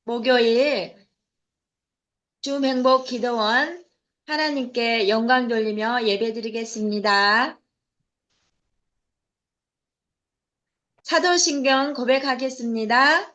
목요일 주맹복 기도원 하나님께 영광 돌리며 예배드리겠습니다. 사도신경 고백하겠습니다.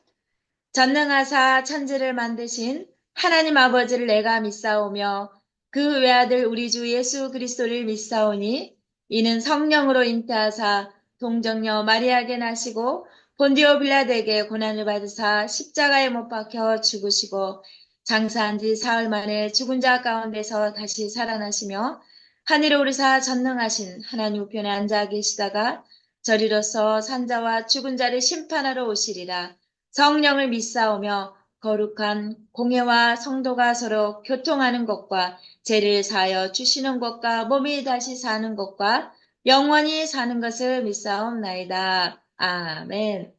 전능하사 천지를 만드신 하나님 아버지를 내가 믿사오며 그 외아들 우리 주 예수 그리스도를 믿사오니 이는 성령으로 잉태하사 동정녀 마리아에게 나시고 본디오 빌라드에게 고난을 받으사 십자가에 못 박혀 죽으시고 장사한 지 사흘 만에 죽은 자 가운데서 다시 살아나시며 하늘에 오르사 전능하신 하나님 우편에 앉아 계시다가 저리로서 산자와 죽은 자를 심판하러 오시리라. 성령을 믿사오며 거룩한 공회와 성도가 서로 교통하는 것과 죄를 사하여 주시는 것과 몸이 다시 사는 것과 영원히 사는 것을 믿사옵나이다. 아멘.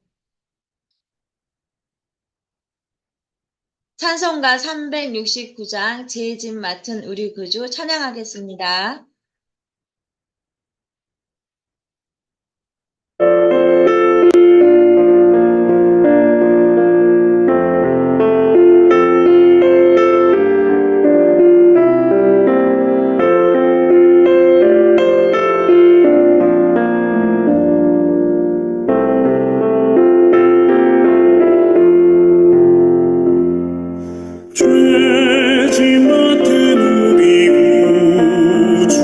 찬송가 369장 죄짐 맡은 우리 구주 찬양하겠습니다. 죄짐 맡은 우리 구주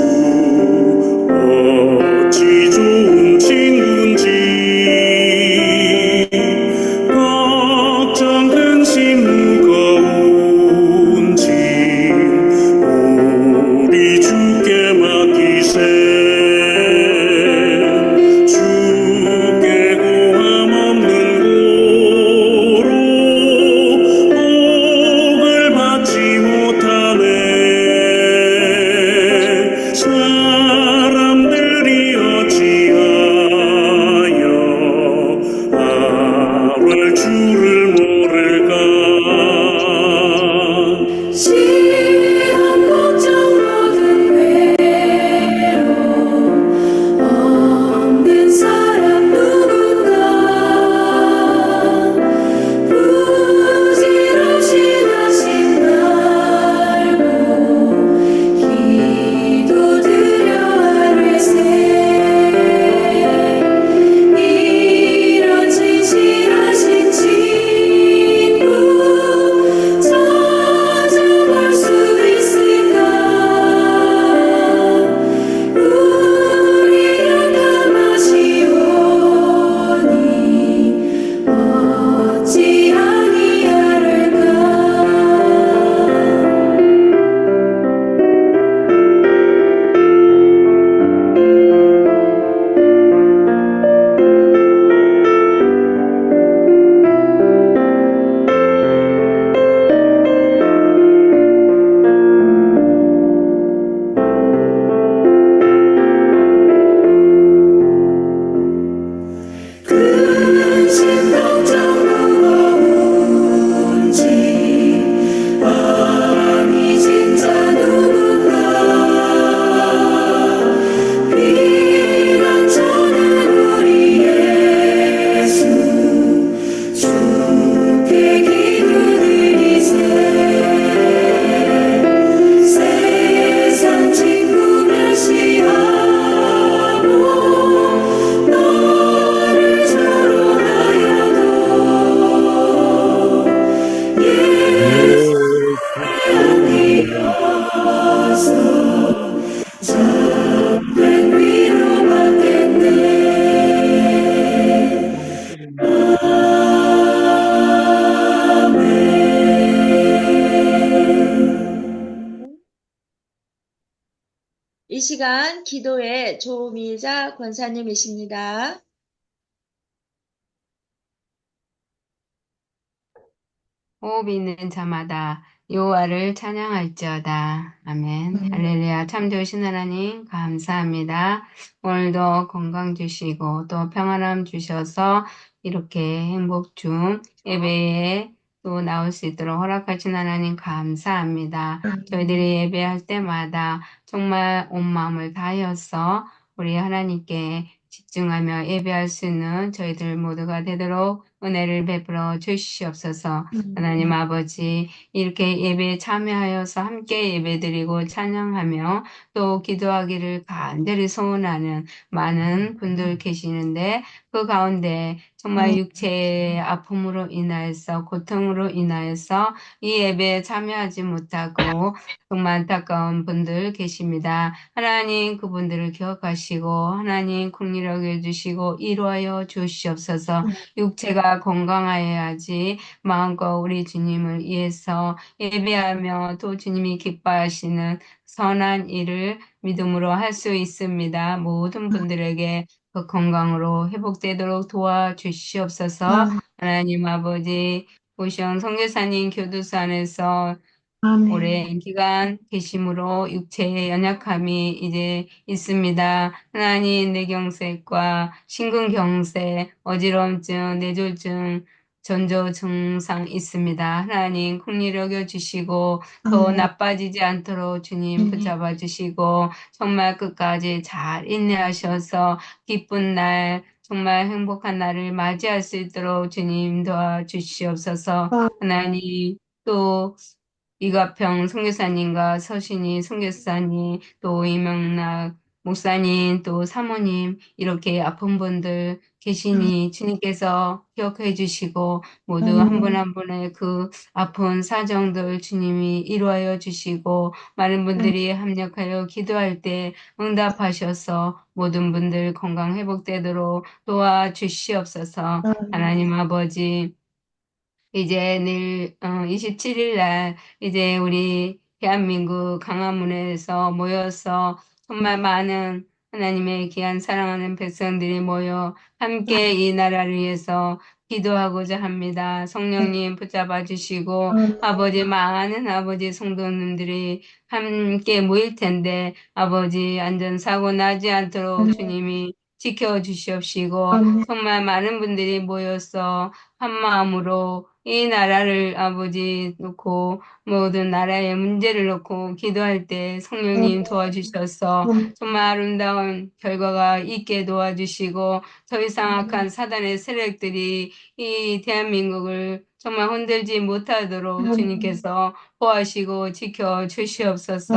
어찌 좋은 친구인지 걱정 근심 무거운 짐 우리 주께 맡기세 주께 고함 없는 고로 복을 받지 못하네 사람들이 어찌하여 아랄 줄을 모를까 시험 걱정 모든 괴로움 없는 사람 누군가 부질없이 다시 날고 기도드려 하늘새 이런 진실하신 친구 찾아볼 수 있을까 우리 약함하시오니 어찌 아니하를까 근심 걱정 무거운 짐 아니 진짜 누군가 피난처는 우리 예수 주께 기도드리세 세상 친구 멸시하고 너를 조롱하여도 예수 향기여서 참된 위로받겠네 아멘. 이 시간 기도의 조미자 권사님이십니다. 호흡 있는 자마다 여호와를 찬양할지어다. 아멘. 할렐루야. 참 좋으신 하나님 감사합니다. 오늘도 건강 주시고 또 평안함 주셔서 이렇게 행복 중 예배에 또 나올 수 있도록 허락하신 하나님 감사합니다. 저희들이 예배할 때마다 정말 온 마음을 다하여서 우리 하나님께 집중하며 예배할 수 있는 저희들 모두가 되도록 은혜를 베풀어 주시옵소서. 하나님 아버지, 이렇게 예배에 참여하여서 함께 예배드리고 찬양하며 또 기도하기를 간절히 소원하는 많은 분들 계시는데 그 가운데 정말 육체의 아픔으로 인하여서 고통으로 인하여서 이 예배에 참여하지 못하고 정말 안타까운 분들 계십니다. 하나님 그분들을 기억하시고 하나님 긍휼히 여겨주시고 이루하여 주시옵소서. 육체가 건강하여야지 마음껏 우리 주님을 위해서 예배하며 또 주님이 기뻐하시는 선한 일을 믿음으로 할 수 있습니다. 모든 분들에게 그 건강으로 회복되도록 도와주시옵소서. 하나님 아버지, 오션 선교사님 교도소 안에서 오랜 기간 계심으로 육체의 연약함이 이제 있습니다. 하나님 뇌경색과 심근경색, 어지러움증, 뇌졸중, 전조 증상 있습니다. 하나님 긍휼히 여겨 주시고 더 나빠지지 않도록 주님 붙잡아 주시고 정말 끝까지 잘 인내하셔서 기쁜 날 정말 행복한 날을 맞이할 수 있도록 주님 도와주시옵소서. 하나님 또 이가평 선교사님과 서신이 선교사님, 또 이명락 목사님, 또 사모님, 이렇게 아픈 분들 계시니 주님께서 기억해 주시고 모두 한 분 한 분의 그 아픈 사정들 주님이 이루어여 주시고 많은 분들이 합력하여 기도할 때 응답하셔서 모든 분들 건강 회복되도록 도와주시옵소서. 하나님 아버지, 이제 내일 27일 날 이제 우리 대한민국 강화문에서 모여서 정말 많은 하나님의 귀한 사랑하는 백성들이 모여 함께 이 나라를 위해서 기도하고자 합니다. 성령님 붙잡아 주시고 아버지 많은 아버지 성도님들이 함께 모일 텐데 아버지 안전사고 나지 않도록 주님이 지켜 주시옵시고 정말 많은 분들이 모여서 한 마음으로 이 나라를 아버지 놓고 모든 나라의 문제를 놓고 기도할 때 성령님 도와주셔서 정말 아름다운 결과가 있게 도와주시고 더 이상 악한 사단의 세력들이 이 대한민국을 정말 흔들지 못하도록 주님께서 보호하시고 지켜 주시옵소서.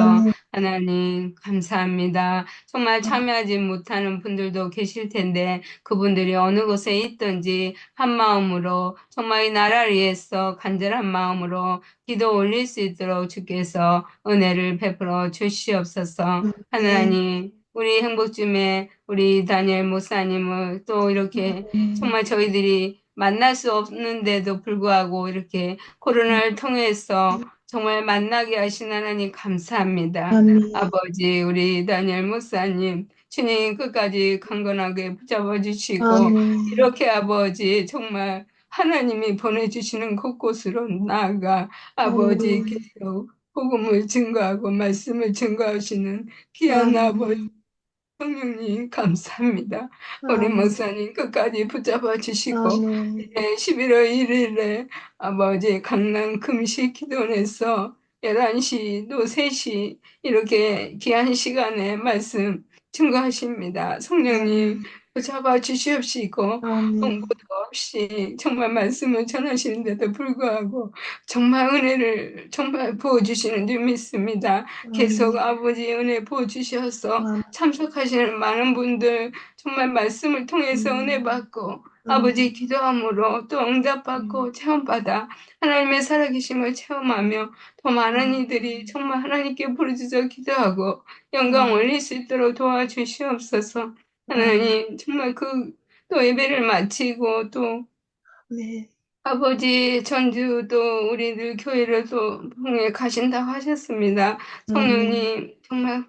하나님 감사합니다. 정말 참여하지 못하는 분들도 계실 텐데 그분들이 어느 곳에 있든지 한 마음으로 정말 이 나라를 위해서 간절한 마음으로 기도 올릴 수 있도록 주께서 은혜를 베풀어 주시옵소서. 하나님 우리 행복주의 우리 다니엘 목사님을 또 이렇게 정말 저희들이 만날 수 없는데도 불구하고 이렇게 코로나를 통해서 정말 만나게 하신 하나님 감사합니다. 아버지 우리 다니엘 목사님 주님 끝까지 강건하게 붙잡아 주시고 이렇게 아버지 정말 하나님이 보내주시는 곳곳으로 나아가 아버지 계속 복음을 증거하고 말씀을 증거하시는 귀한 아버지 성령님 감사합니다. 우리 목사님 끝까지 붙잡아 주시고 이제 11월 1일에 아버지 강남 금식 기도원에서 11시 또 3시 이렇게 귀한 시간에 말씀 증거하십니다. 성령님 붙잡아 주시옵시고 홍보도 없이 정말 말씀을 전하시는데도 불구하고 정말 은혜를 정말 부어주시는 줄 믿습니다. 계속 아버지 은혜 부어주셔서 참석하시는 많은 분들 정말 말씀을 통해서 은혜 받고 아버지 기도함으로 또 응답받고 체험받아 하나님의 살아계심을 체험하며 더 많은 이들이 정말 하나님께 부르짖어 기도하고 영광 올릴 수 있도록 도와주시옵소서. 하나님 정말 그 또 예배를 마치고 또 아버지 전주도 우리들 교회를 또 통해 가신다고 하셨습니다. 성령님 정말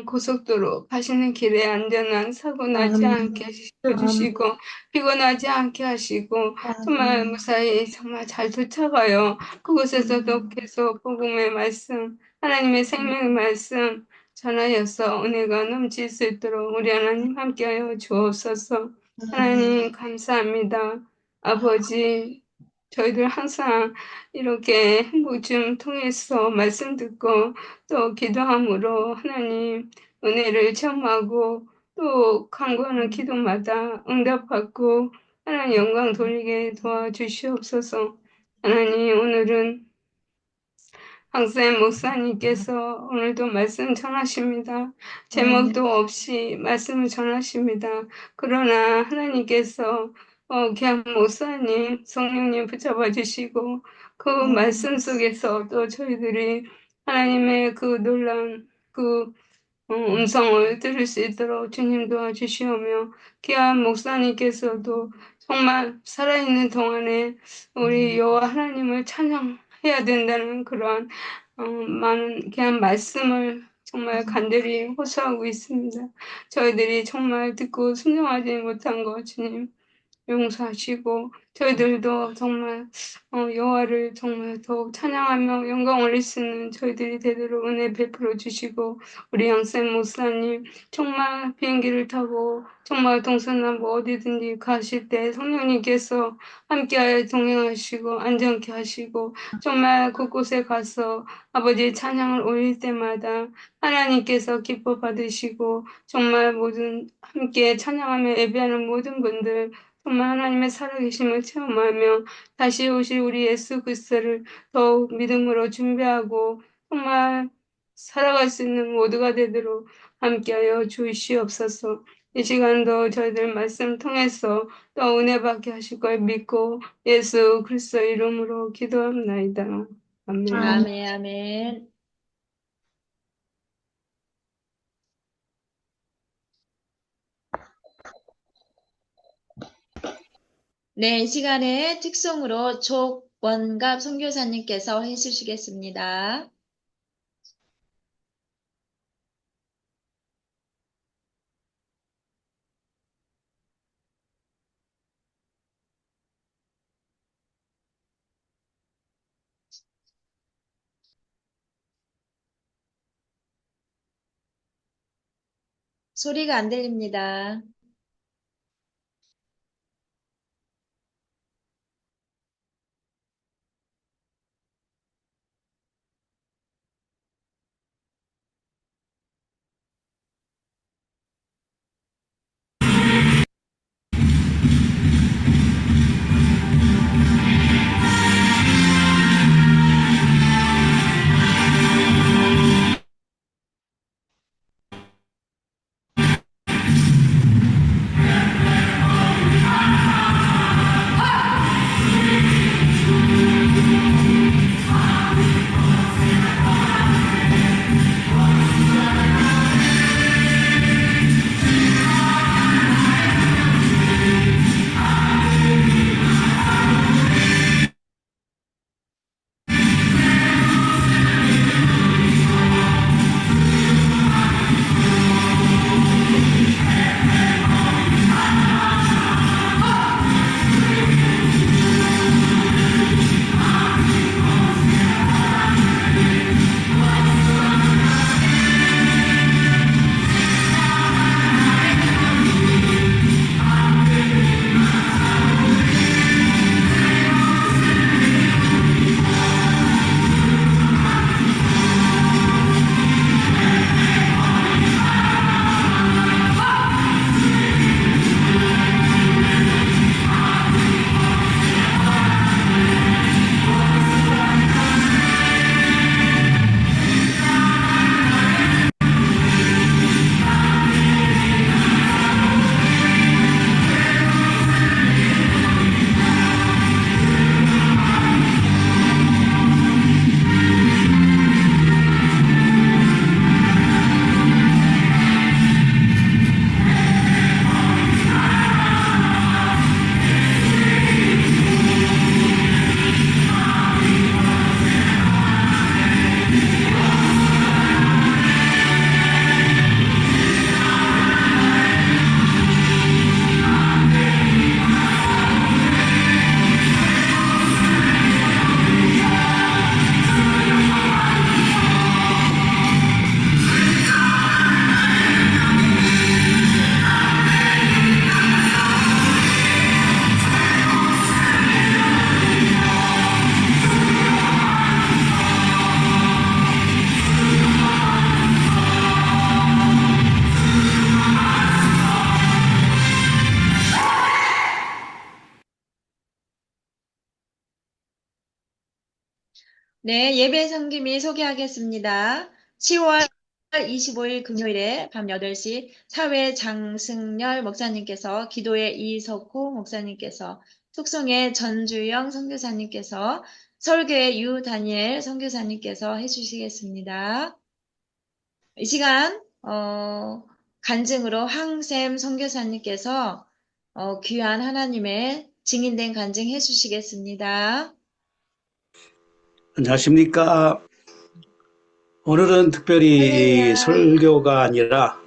고속도로 가시는 길에 안전한 사고 나지 않게 지켜주시고 피곤하지 않게 하시고 정말 무사히 정말 잘 도착하여 그곳에서도 계속 복음의 말씀 하나님의 생명의 말씀 전하여서 은혜가 넘칠 수 있도록 우리 하나님 함께하여 주옵소서. 하나님 감사합니다. 아버지 저희들 항상 이렇게 행복중 통해서 말씀 듣고 또 기도함으로 하나님 은혜를 체험하고 또 간구하는 기도마다 응답받고 하나님 영광 돌리게 도와주시옵소서. 하나님 오늘은 황쌤 목사님께서 오늘도 말씀 전하십니다. 제목도 없이 말씀을 전하십니다. 그러나 하나님께서 귀한 목사님, 성령님 붙잡아 주시고 그 말씀 속에서 또 저희들이 하나님의 그 놀라운 그 음성을 들을 수 있도록 주님 도와주시오며 귀한 목사님께서도 정말 살아있는 동안에 우리 여호와 하나님을 찬양해야 된다는 그러한 많은 귀한 말씀을 정말 간절히 호소하고 있습니다. 저희들이 정말 듣고 순종하지 못한 것 주님 용서하시고 저희들도 정말 여호와를 정말 더욱 찬양하며 영광 올릴 수 있는 저희들이 되도록 은혜 베풀어 주시고 우리 양쌤 목사님 정말 비행기를 타고 정말 동서남북 어디든지 가실 때 성령님께서 함께하여 동행하시고 안전케 하시고 정말 곳곳에 가서 아버지의 찬양을 올릴 때마다 하나님께서 기뻐 받으시고 정말 모든 함께 찬양하며 예배하는 모든 분들 정말 하나님의 살아계심을 체험하며 다시 오실 우리 예수 그리스도를 더욱 믿음으로 준비하고 정말 살아갈 수 있는 모두가 되도록 함께하여 주시옵소서. 이 시간도 저희들 말씀 통해서 또 은혜 받게 하실 걸 믿고 예수 그리스도 이름으로 기도합나이다. 아멘. 아멘, 아멘. 네, 이 시간에 특송으로 족원갑 선교사님께서 해주시겠습니다. 소리가 안 들립니다. 네, 예배 섬김이 소개하겠습니다. 10월 25일 금요일에 밤 8시 사회 장승열 목사님께서, 기도의 이석호 목사님께서, 숙성의 전주영 선교사님께서, 설교의 유다니엘 선교사님께서 해주시겠습니다. 이 시간 간증으로 황샘 선교사님께서 귀한 하나님의 증인된 간증 해주시겠습니다. 안녕하십니까. 오늘은 특별히 할렐루야. 설교가 아니라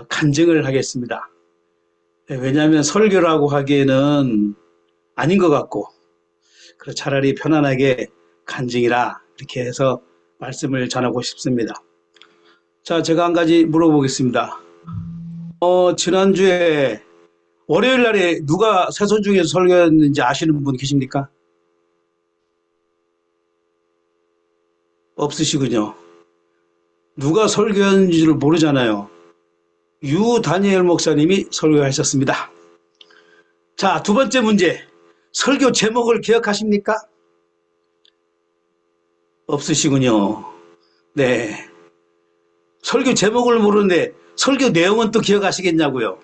간증을 하겠습니다. 왜냐하면 설교라고 하기에는 아닌 것 같고, 그래서 차라리 편안하게 간증이라 이렇게 해서 말씀을 전하고 싶습니다. 자, 제가 한 가지 물어보겠습니다. 지난주에 월요일 날에 누가 세손 중에서 설교했는지 아시는 분 계십니까? 없으시군요. 누가 설교했는지를 모르잖아요. 유다니엘 목사님이 설교하셨습니다. 자, 두 번째 문제. 설교 제목을 기억하십니까? 없으시군요. 네. 설교 제목을 모르는데 설교 내용은 또 기억하시겠냐고요.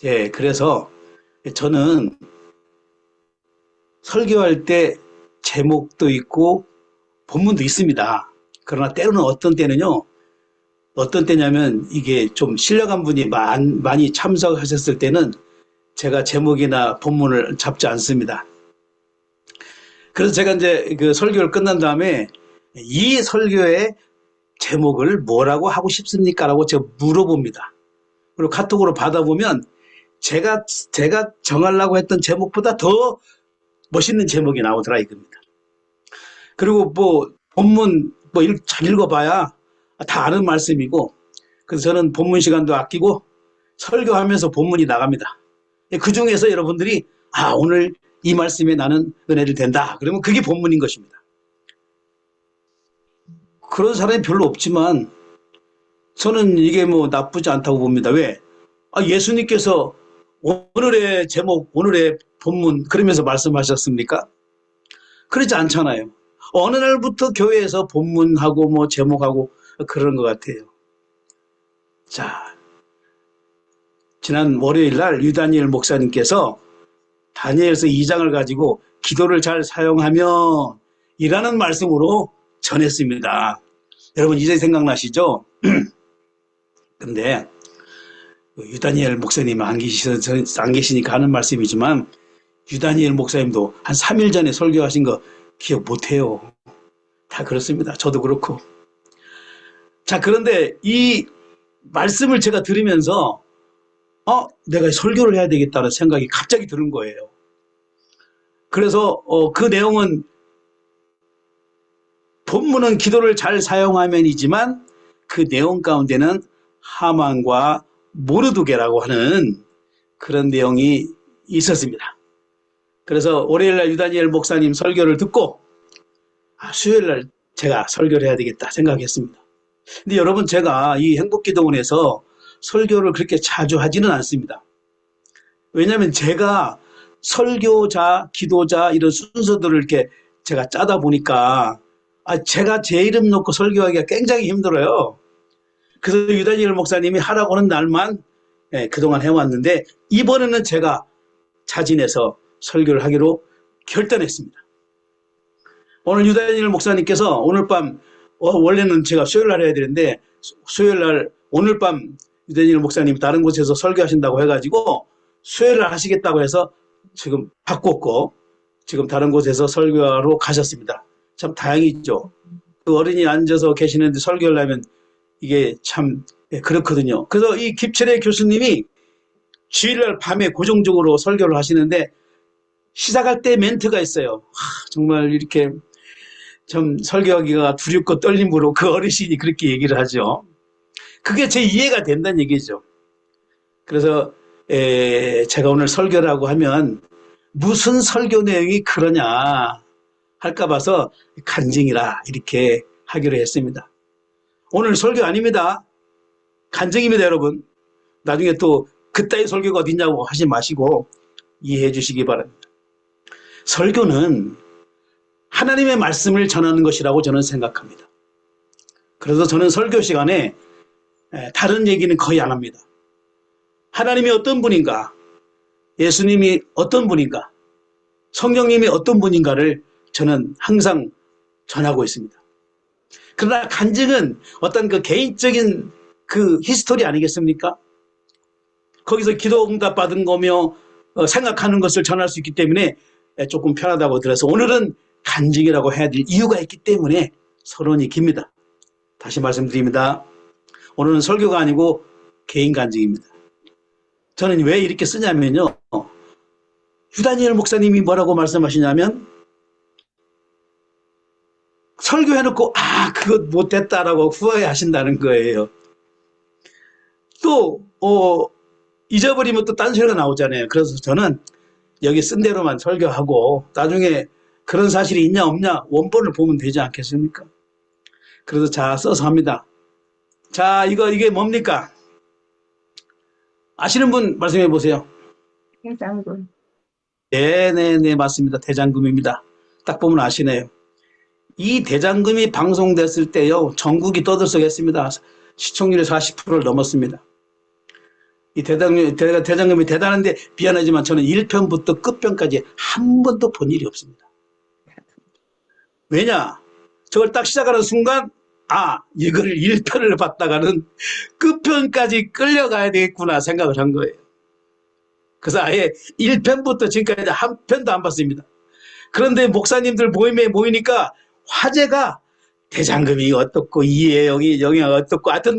네, 그래서 저는 설교할 때 제목도 있고 본문도 있습니다. 그러나 때로는 어떤 때냐면 이게 좀 신뢰한 분이 많이 참석하셨을 때는 제가 제목이나 본문을 잡지 않습니다. 그래서 제가 이제 그 설교를 끝난 다음에 이 설교의 제목을 뭐라고 하고 싶습니까? 라고 제가 물어봅니다. 그리고 카톡으로 받아보면 제가 정하려고 했던 제목보다 더 멋있는 제목이 나오더라 이겁니다. 그리고 본문 잘 읽어봐야 다 아는 말씀이고, 그래서 저는 본문 시간도 아끼고 설교하면서 본문이 나갑니다. 그 중에서 여러분들이 오늘 이 말씀에 나는 은혜를 된다. 그러면 그게 본문인 것입니다. 그런 사람이 별로 없지만 저는 이게 나쁘지 않다고 봅니다. 왜? 예수님께서 오늘의 제목, 오늘의 본문 그러면서 말씀하셨습니까? 그러지 않잖아요. 어느 날부터 교회에서 본문하고 제목하고 그런 것 같아요. 자, 지난 월요일 날 유다니엘 목사님께서 다니엘서 2장을 가지고 기도를 잘 사용하면 이라는 말씀으로 전했습니다. 여러분 이제 생각나시죠? 근데 유다니엘 목사님 안 계시니까 하는 말씀이지만 유다니엘 목사님도 한 3일 전에 설교하신 거 기억 못해요. 다 그렇습니다. 저도 그렇고. 자, 그런데 이 말씀을 제가 들으면서 내가 설교를 해야 되겠다는 생각이 갑자기 드는 거예요. 그래서 그 내용은 본문은 기도를 잘 사용하면이지만 그 내용 가운데는 하만과 모르드게라고 하는 그런 내용이 있었습니다. 그래서 월요일날 유다니엘 목사님 설교를 듣고 수요일날 제가 설교를 해야 되겠다 생각했습니다. 근데 여러분 제가 이 행복기도원에서 설교를 그렇게 자주 하지는 않습니다. 왜냐하면 제가 설교자, 기도자 이런 순서들을 이렇게 제가 짜다 보니까 제가 제 이름 놓고 설교하기가 굉장히 힘들어요. 그래서 유다니엘 목사님이 하라고 하는 날만 그동안 해왔는데 이번에는 제가 자진해서 설교를 하기로 결단했습니다. 오늘 유다니엘 목사님께서 오늘 밤 원래는 제가 수요일 날 해야 되는데 수요일 날 오늘 밤 유다니엘 목사님이 다른 곳에서 설교하신다고 해가지고 수요일 날 하시겠다고 해서 지금 바꿨고 지금 다른 곳에서 설교하러 가셨습니다. 참 다행이죠. 그 어른이 앉아서 계시는데 설교를 하면 이게 참 그렇거든요. 그래서 이 김철애 교수님이 주일날 밤에 고정적으로 설교를 하시는데 시작할 때 멘트가 있어요. 정말 이렇게 좀 설교하기가 두렵고 떨림으로 그 어르신이 그렇게 얘기를 하죠. 그게 제 이해가 된다는 얘기죠. 그래서 제가 오늘 설교라고 하면 무슨 설교 내용이 그러냐 할까 봐서 간증이라 이렇게 하기로 했습니다. 오늘 설교 아닙니다. 간증입니다, 여러분. 나중에 또 그따위 설교가 어딨냐고 하지 마시고 이해해 주시기 바랍니다. 설교는 하나님의 말씀을 전하는 것이라고 저는 생각합니다. 그래서 저는 설교 시간에 다른 얘기는 거의 안 합니다. 하나님이 어떤 분인가, 예수님이 어떤 분인가, 성령님이 어떤 분인가를 저는 항상 전하고 있습니다. 그러나 간증은 어떤 그 개인적인 그 히스토리 아니겠습니까? 거기서 기도 응답 받은 거며 생각하는 것을 전할 수 있기 때문에 조금 편하다고 들어서 오늘은 간증이라고 해야 될 이유가 있기 때문에 서론이 깁니다. 다시 말씀드립니다. 오늘은 설교가 아니고 개인 간증입니다. 저는 왜 이렇게 쓰냐면요. 유다니엘 목사님이 뭐라고 말씀하시냐면 설교해놓고 그것 못했다라고 후회하신다는 거예요. 또 잊어버리면 또 딴소리가 나오잖아요. 그래서 저는 여기 쓴 대로만 설교하고 나중에 그런 사실이 있냐 없냐 원본을 보면 되지 않겠습니까? 그래서 자 써서 합니다. 자 이게 뭡니까? 아시는 분 말씀해 보세요. 대장군. 네네네 맞습니다. 대장금입니다. 딱 보면 아시네요. 이 대장금이 방송됐을 때요 전국이 떠들썩했습니다. 시청률이 40%를 넘었습니다. 이 대장금이 대단한데 미안하지만 저는 1편부터 끝편까지 한 번도 본 일이 없습니다. 왜냐? 저걸 딱 시작하는 순간 이거를 1편을 봤다가는 끝편까지 끌려가야 되겠구나 생각을 한 거예요. 그래서 아예 1편부터 지금까지 한 편도 안 봤습니다. 그런데 목사님들 모임에 모이니까 화제가 대장금이 어떻고 이해영이 영향 어떻고 하여튼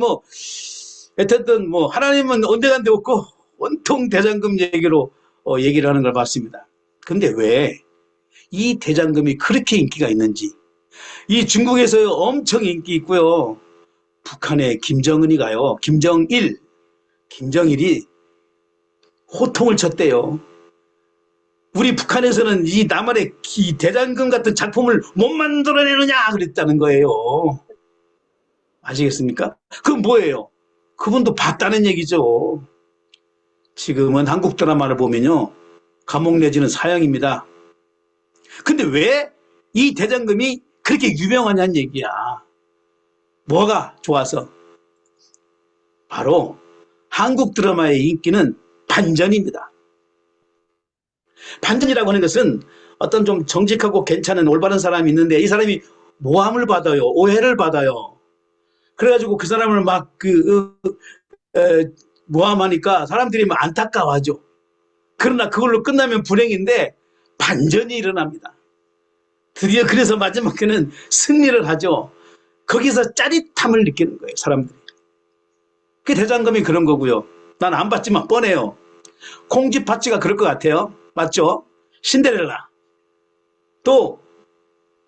어쨌든 하나님은 온데간데 없고 온통 대장금 얘기로 얘기를 하는 걸 봤습니다. 근데 왜 이 대장금이 그렇게 인기가 있는지 이 중국에서 엄청 인기 있고요. 북한의 김정은이가요. 김정일이 호통을 쳤대요. 우리 북한에서는 이 남한의 이 대장금 같은 작품을 못 만들어내느냐 그랬다는 거예요. 아시겠습니까? 그건 뭐예요? 그분도 봤다는 얘기죠. 지금은 한국 드라마를 보면요. 감옥 내지는 사형입니다. 근데 왜 이 대장금이 그렇게 유명하냐는 얘기야. 뭐가 좋아서? 바로 한국 드라마의 인기는 반전입니다. 반전이라고 하는 것은 어떤 좀 정직하고 괜찮은 올바른 사람이 있는데 이 사람이 모함을 받아요. 오해를 받아요. 그래가지고 그 사람을 막 모함하니까 사람들이 막 안타까워하죠. 그러나 그걸로 끝나면 불행인데 반전이 일어납니다. 드디어 그래서 마지막에는 승리를 하죠. 거기서 짜릿함을 느끼는 거예요. 사람들이. 그 대장금이 그런 거고요. 난 안 봤지만 뻔해요. 콩쥐팥쥐가 그럴 것 같아요. 맞죠? 신데렐라. 또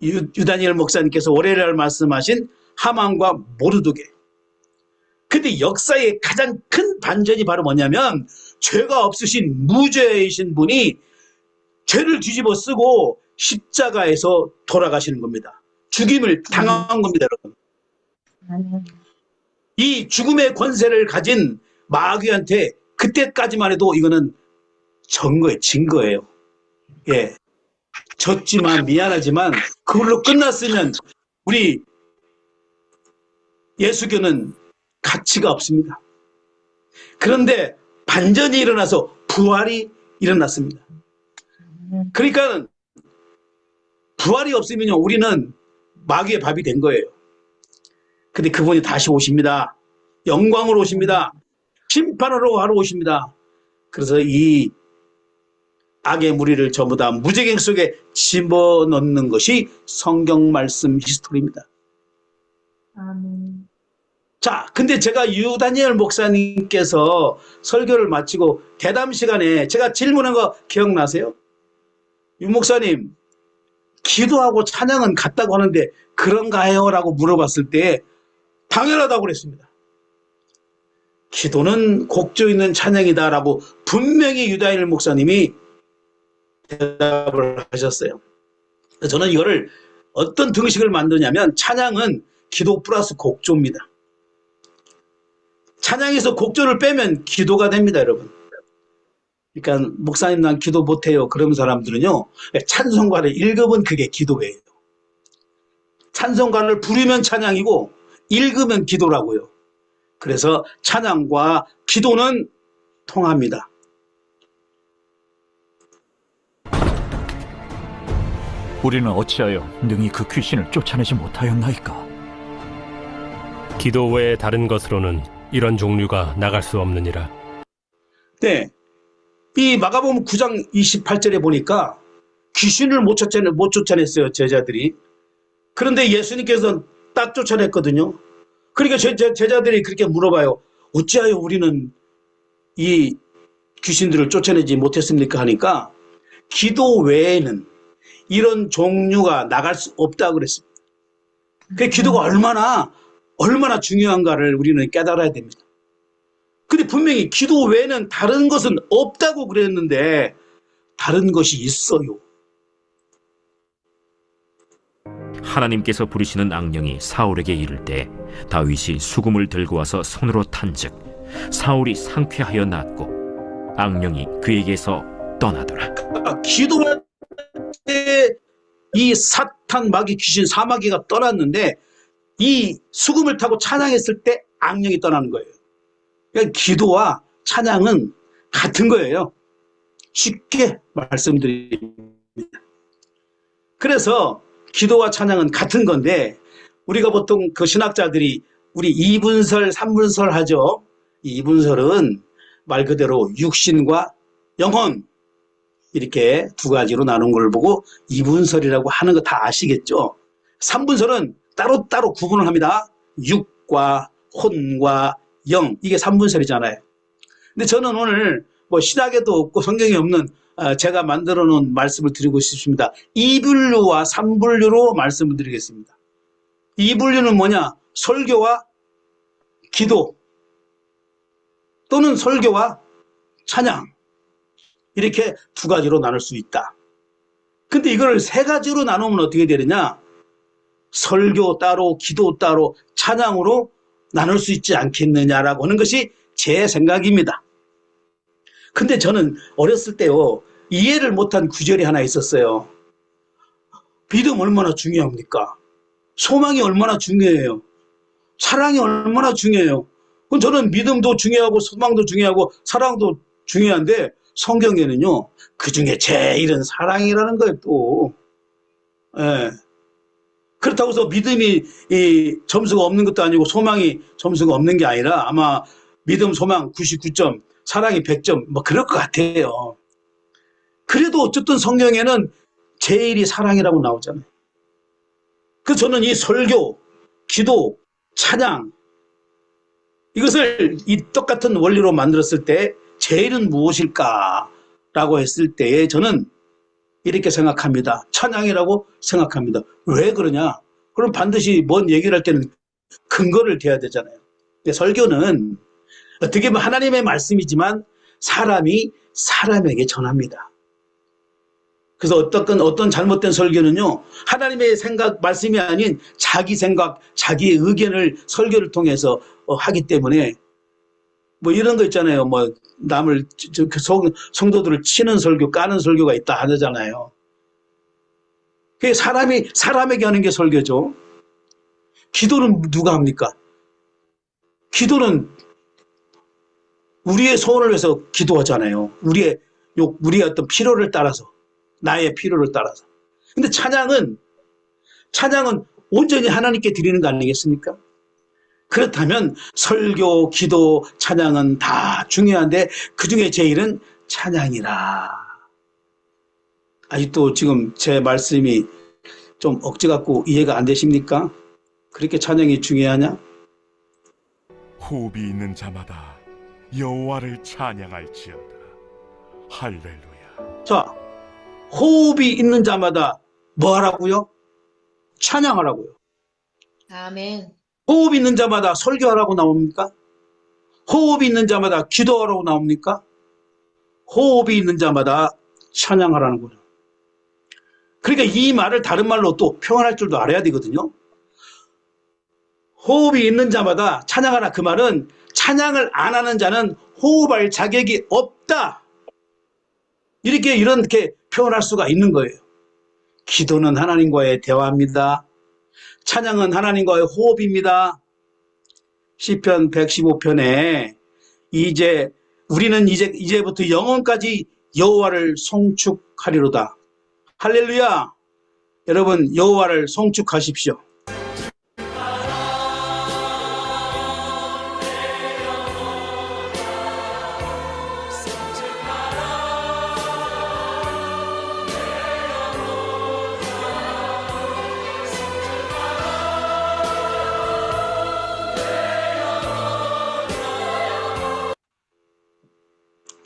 유다니엘 목사님께서 월요일날 말씀하신 하만과 모르드게. 근데 역사의 가장 큰 반전이 바로 뭐냐면 죄가 없으신 무죄이신 분이 죄를 뒤집어 쓰고 십자가에서 돌아가시는 겁니다. 죽임을 당한 겁니다, 여러분. 이 죽음의 권세를 가진 마귀한테 그때까지만 해도 이거는 진 거예요. 예. 졌지만 미안하지만 그걸로 끝났으면 우리 예수교는 가치가 없습니다. 그런데 반전이 일어나서 부활이 일어났습니다. 그러니까 부활이 없으면요 우리는 마귀의 밥이 된 거예요. 근데 그분이 다시 오십니다. 영광으로 오십니다. 심판하러 하러 오십니다. 그래서 이 악의 무리를 전부 다 무지개 속에 집어넣는 것이 성경 말씀 히스토리입니다. 아멘. 자, 근데 제가 유다니엘 목사님께서 설교를 마치고 대담 시간에 제가 질문한 거 기억나세요? 유 목사님, 기도하고 찬양은 같다고 하는데 그런가요? 라고 물어봤을 때 당연하다고 그랬습니다. 기도는 곡조 있는 찬양이다 라고 분명히 유다니엘 목사님이 대답을 하셨어요. 저는 이거를 어떤 등식을 만드냐면 찬양은 기도 플러스 곡조입니다. 찬양에서 곡조를 빼면 기도가 됩니다, 여러분. 그러니까 목사님 난 기도 못해요. 그런 사람들은요 찬송가를 읽으면 그게 기도예요. 찬송가를 부르면 찬양이고 읽으면 기도라고요. 그래서 찬양과 기도는 통합니다. 우리는 어찌하여 능히 그 귀신을 쫓아내지 못하였나이까? 기도 외에 다른 것으로는 이런 종류가 나갈 수 없느니라. 네, 이 마가복음 9장 28절에 보니까 귀신을 못 쫓아냈어요, 제자들이. 그런데 예수님께서는 딱 쫓아냈거든요. 그러니까 제자들이 그렇게 물어봐요. 어찌하여 우리는 이 귀신들을 쫓아내지 못했습니까? 하니까 기도 외에는 이런 종류가 나갈 수 없다고 그랬습니다. 그 기도가 얼마나 중요한가를 우리는 깨달아야 됩니다. 근데 분명히 기도 외에는 다른 것은 없다고 그랬는데 다른 것이 있어요. 하나님께서 부르시는 악령이 사울에게 이를 때 다윗이 수금을 들고 와서 손으로 탄즉 사울이 상쾌하여 낫고 악령이 그에게서 떠나더라. 기도할 때 이 사탄 마귀 귀신 사마귀가 떠났는데 이 수금을 타고 찬양했을 때 악령이 떠나는 거예요. 그러니까 기도와 찬양은 같은 거예요. 쉽게 말씀드립니다. 그래서 기도와 찬양은 같은 건데 우리가 보통 그 신학자들이 우리 이분설, 삼분설 하죠. 이 이분설은 말 그대로 육신과 영혼 이렇게 두 가지로 나눈 걸 보고 이분설이라고 하는 거 다 아시겠죠? 삼분설은 따로따로 구분을 합니다. 육과 혼과 영 이게 삼분설이잖아요. 근데 저는 오늘 뭐 신학에도 없고 성경에 없는 제가 만들어 놓은 말씀을 드리고 싶습니다. 이분류와 삼분류로 말씀을 드리겠습니다. 이분류는 뭐냐? 설교와 기도 또는 설교와 찬양 이렇게 두 가지로 나눌 수 있다. 근데 이걸 세 가지로 나누면 어떻게 되느냐? 설교 따로 기도 따로 찬양으로 나눌 수 있지 않겠느냐라고 하는 것이 제 생각입니다. 근데 저는 어렸을 때요 이해를 못한 구절이 하나 있었어요. 믿음 얼마나 중요합니까? 소망이 얼마나 중요해요? 사랑이 얼마나 중요해요? 그럼 저는 믿음도 중요하고 소망도 중요하고 사랑도 중요한데 성경에는요 그 중에 제일은 사랑이라는 거예요 또. 예. 그렇다고 해서 믿음이 이 점수가 없는 것도 아니고 소망이 점수가 없는 게 아니라 아마 믿음 소망 99점 사랑이 100점 뭐 그럴 것 같아요. 그래도 어쨌든 성경에는 제일이 사랑이라고 나오잖아요. 그래서 저는 이 설교, 기도, 찬양 이것을 이 똑같은 원리로 만들었을 때 제일은 무엇일까라고 했을 때에 저는 이렇게 생각합니다. 찬양이라고 생각합니다. 왜 그러냐? 그럼 반드시 뭔 얘기를 할 때는 근거를 대야 되잖아요. 근데 설교는 어떻게 보면 하나님의 말씀이지만 사람이 사람에게 전합니다. 그래서 어떤 잘못된 설교는요, 하나님의 생각, 말씀이 아닌 자기 생각, 자기의 의견을 설교를 통해서 하기 때문에 뭐 이런 거 있잖아요. 뭐 남을 성도들을 치는 설교, 까는 설교가 있다 하잖아요. 그게 사람이 사람에게 하는 게 설교죠. 기도는 누가 합니까? 기도는 우리의 소원을 위해서 기도하잖아요. 우리의 어떤 필요를 따라서, 나의 필요를 따라서. 근데 찬양은 온전히 하나님께 드리는 거 아니겠습니까? 그렇다면 설교, 기도, 찬양은 다 중요한데 그 중에 제일은 찬양이라. 아직도 지금 제 말씀이 좀 억지 같고 이해가 안 되십니까? 그렇게 찬양이 중요하냐? 호흡이 있는 자마다 여호와를 찬양할지어다. 할렐루야. 자, 호흡이 있는 자마다 뭐 하라고요? 찬양하라고요. 아멘. 호흡 있는 자마다 설교하라고 나옵니까? 호흡이 있는 자마다 기도하라고 나옵니까? 호흡이 있는 자마다 찬양하라는 거죠. 그러니까 이 말을 다른 말로 또 표현할 줄도 알아야 되거든요. 호흡이 있는 자마다 찬양하라. 그 말은 찬양을 안 하는 자는 호흡할 자격이 없다. 이렇게 표현할 수가 있는 거예요. 기도는 하나님과의 대화입니다. 찬양은 하나님과의 호흡입니다. 시편 115편에 우리는 이제부터 영원까지 여호와를 송축하리로다. 할렐루야! 여러분, 여호와를 송축하십시오.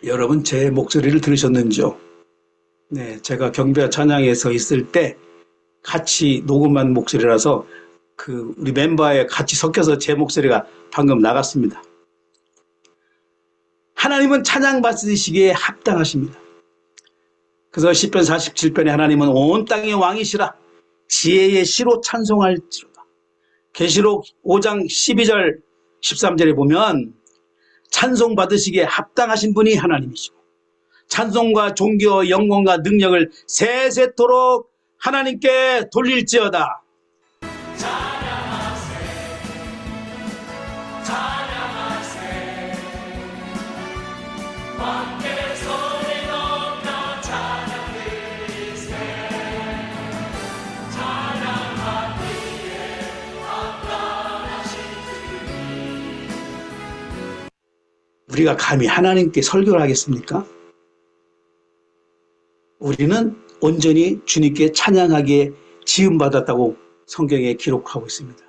여러분, 제 목소리를 들으셨는지요? 네, 제가 경배와 찬양에서 있을 때 같이 녹음한 목소리라서 우리 멤버에 같이 섞여서 제 목소리가 방금 나갔습니다. 하나님은 찬양 받으시기에 합당하십니다. 그래서 시편 47편에 하나님은 온 땅의 왕이시라 지혜의 시로 찬송할지로다. 계시록 5장 12절 13절에 보면 찬송 받으시기에 합당하신 분이 하나님이시고 찬송과 존귀와 영광과 능력을 세세토록 하나님께 돌릴지어다. 우리가 감히 하나님께 설교를 하겠습니까? 우리는 온전히 주님께 찬양하기에 지음받았다고 성경에 기록하고 있습니다.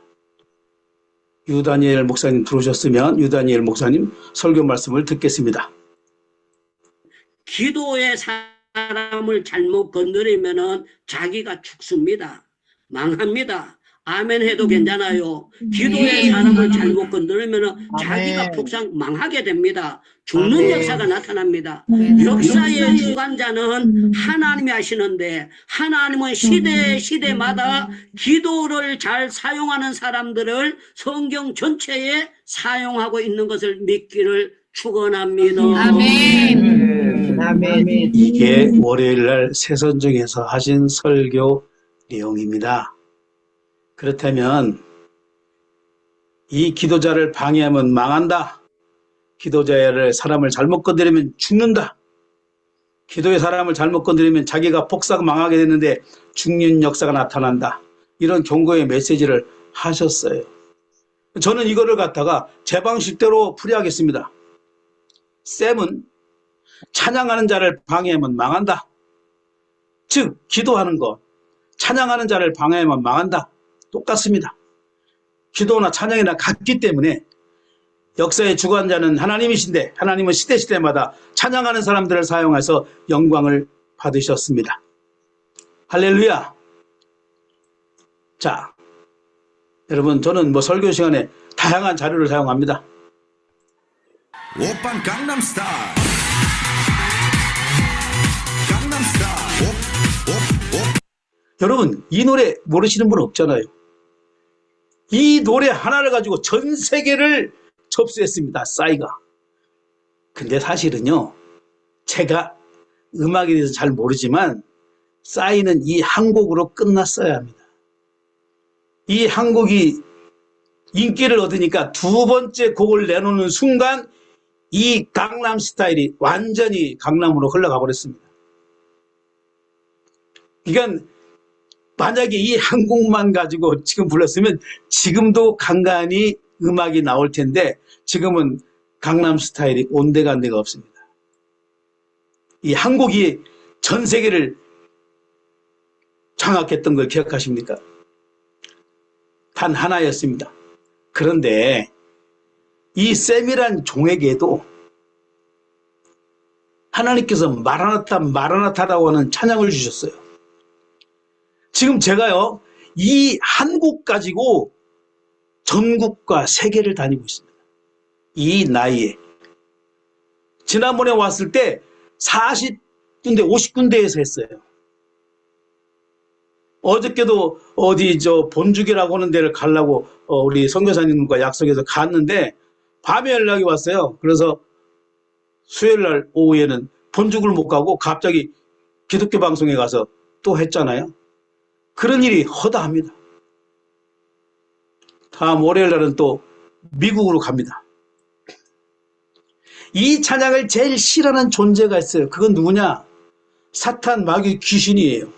유다니엘 목사님 들어오셨으면 유다니엘 목사님 설교 말씀을 듣겠습니다. 기도의 사람을 잘못 건드리면 자기가 죽습니다. 망합니다. 아멘 해도 괜찮아요. 기도의 사람을 잘못 건드리면 자기가 폭삭 망하게 됩니다. 죽는 역사가 나타납니다. 역사의 주관자는 하나님이 하시는데 하나님은 시대마다 기도를 잘 사용하는 사람들을 성경 전체에 사용하고 있는 것을 믿기를 축원합니다. 아멘. 이게 월요일날 새선정에서 하신 설교 내용입니다. 그렇다면 이 기도자를 방해하면 망한다. 기도자를 사람을 잘못 건드리면 죽는다. 기도의 사람을 잘못 건드리면 자기가 폭삭 망하게 되는데 죽는 역사가 나타난다. 이런 경고의 메시지를 하셨어요. 저는 이거를 갖다가 제 방식대로 풀이하겠습니다. 쌤은 찬양하는 자를 방해하면 망한다. 즉 기도하는 것, 찬양하는 자를 방해하면 망한다. 똑같습니다. 기도나 찬양이나 같기 때문에 역사의 주관자는 하나님이신데 하나님은 시대마다 찬양하는 사람들을 사용해서 영광을 받으셨습니다. 할렐루야. 자, 여러분, 저는 설교 시간에 다양한 자료를 사용합니다. 오빤 강남스타일. 여러분, 이 노래 모르시는 분 없잖아요. 이 노래 하나를 가지고 전 세계를 접수했습니다. 싸이가. 근데 사실은요, 제가 음악에 대해서 잘 모르지만 싸이는 이 한 곡으로 끝났어야 합니다. 이 한 곡이 인기를 얻으니까 두 번째 곡을 내놓는 순간 이 강남 스타일이 완전히 강남으로 흘러가 버렸습니다. 그러니까 만약에 이 한 곡만 가지고 지금 불렀으면 지금도 간간히 음악이 나올 텐데 지금은 강남 스타일이 온데간데가 없습니다. 이 한 곡이 전 세계를 장악했던 걸 기억하십니까? 단 하나였습니다. 그런데 이 쌤이란 종에게도 하나님께서 마라나타라고 하는 찬양을 주셨어요. 지금 제가요, 이 한 곡 가지고 전국과 세계를 다니고 있습니다. 이 나이에. 지난번에 왔을 때 40군데, 50군데에서 했어요. 어저께도 어디 본죽이라고 하는 데를 가려고 우리 선교사님과 약속해서 갔는데 밤에 연락이 왔어요. 그래서 수요일날 오후에는 본죽을 못 가고 갑자기 기독교 방송에 가서 또 했잖아요. 그런 일이 허다합니다. 다음 월요일 날은 또 미국으로 갑니다. 이 찬양을 제일 싫어하는 존재가 있어요. 그건 누구냐? 사탄, 마귀, 귀신이에요.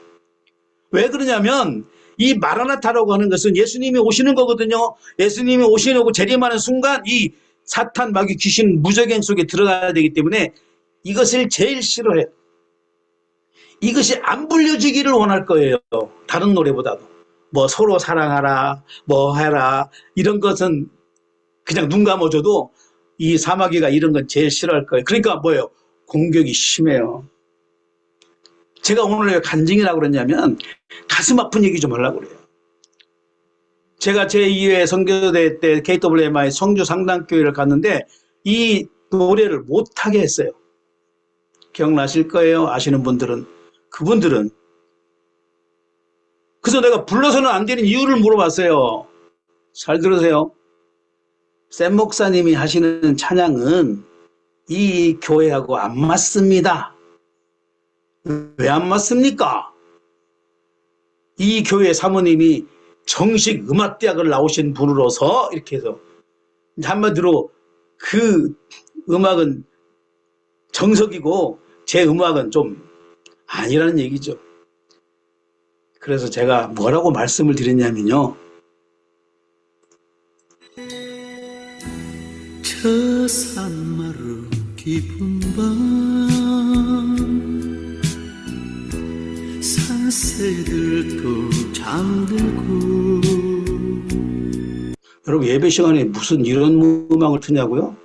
왜 그러냐면 이 마라나타라고 하는 것은 예수님이 오시는 거거든요. 예수님이 오시려고 재림하는 순간 이 사탄, 마귀, 귀신 무저갱 속에 들어가야 되기 때문에 이것을 제일 싫어해요. 이것이 안 불려지기를 원할 거예요. 다른 노래보다도. 뭐 서로 사랑하라, 뭐 해라, 이런 것은 그냥 눈 감아줘도 이 사마귀가 이런 건 제일 싫어할 거예요. 그러니까 뭐예요? 공격이 심해요. 제가 오늘 왜 간증이라고 그러냐면 가슴 아픈 얘기 좀 하려고 그래요. 제가 제2회 선교대 때 KWMI 성주 상당교회를 갔는데 이 노래를 못하게 했어요. 기억나실 거예요. 아시는 분들은. 그분들은. 그래서 내가 불러서는 안 되는 이유를 물어봤어요. 잘 들으세요. 샘 목사님이 하시는 찬양은 이 교회하고 안 맞습니다. 왜 안 맞습니까? 이 교회 사모님이 정식 음악대학을 나오신 분으로서 이렇게 해서 한마디로 그 음악은 정석이고 제 음악은 좀 아니라는 얘기죠. 그래서 제가 뭐라고 말씀을 드렸냐면요. 저 산마루 깊은 밤 산새들도 잠들고. 여러분 예배 시간에 무슨 이런 음악을 트냐고요?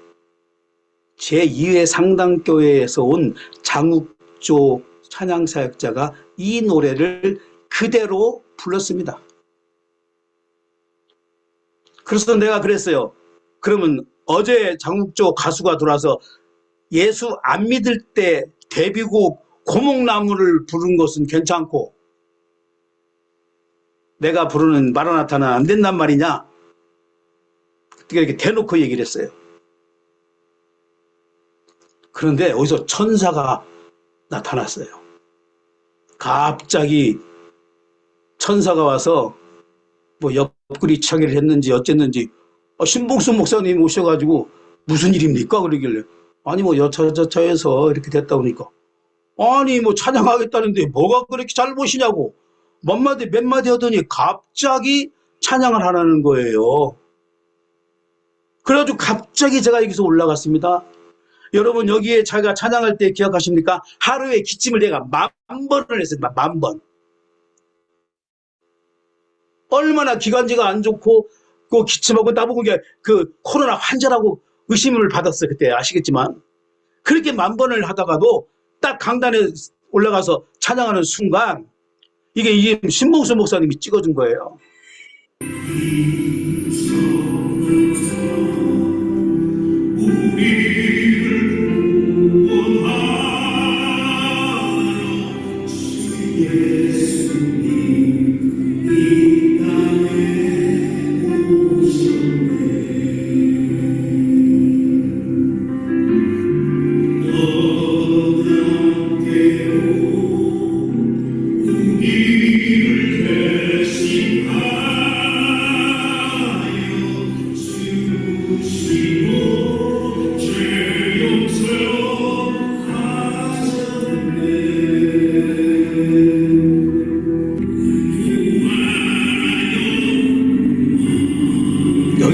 제2회 상당교회에서 온 장욱조 찬양사역자가 이 노래를 그대로 불렀습니다. 그래서 내가 그랬어요. 그러면 어제 장욱조 가수가 들어와서 예수 안 믿을 때 데뷔곡 고목나무를 부른 것은 괜찮고 내가 부르는 마라나타는 안 된단 말이냐? 이렇게 대놓고 얘기를 했어요. 그런데 어디서 천사가 나타났어요. 갑자기 천사가 와서 뭐 옆구리 차기를 했는지 어쨌는지 신봉수 목사님 오셔가지고 무슨 일입니까? 그러길래 아니 뭐 여차저차해서 이렇게 됐다 보니까 아니 뭐 찬양하겠다는데 뭐가 그렇게 잘못이냐고 몇 마디 하더니 갑자기 찬양을 하라는 거예요. 그래가지고 갑자기 제가 여기서 올라갔습니다. 여러분 여기에 자기가 찬양할 때 기억하십니까? 하루에 기침을 내가 10,000번을 했습니다. 10,000번. 얼마나 기관지가 안 좋고 그 기침하고 나보고 그 코로나 환자라고 의심을 받았어요. 그때 아시겠지만 그렇게 10,000번을 하다가도 딱 강단에 올라가서 찬양하는 순간 이게 신봉수 목사님이 찍어준 거예요.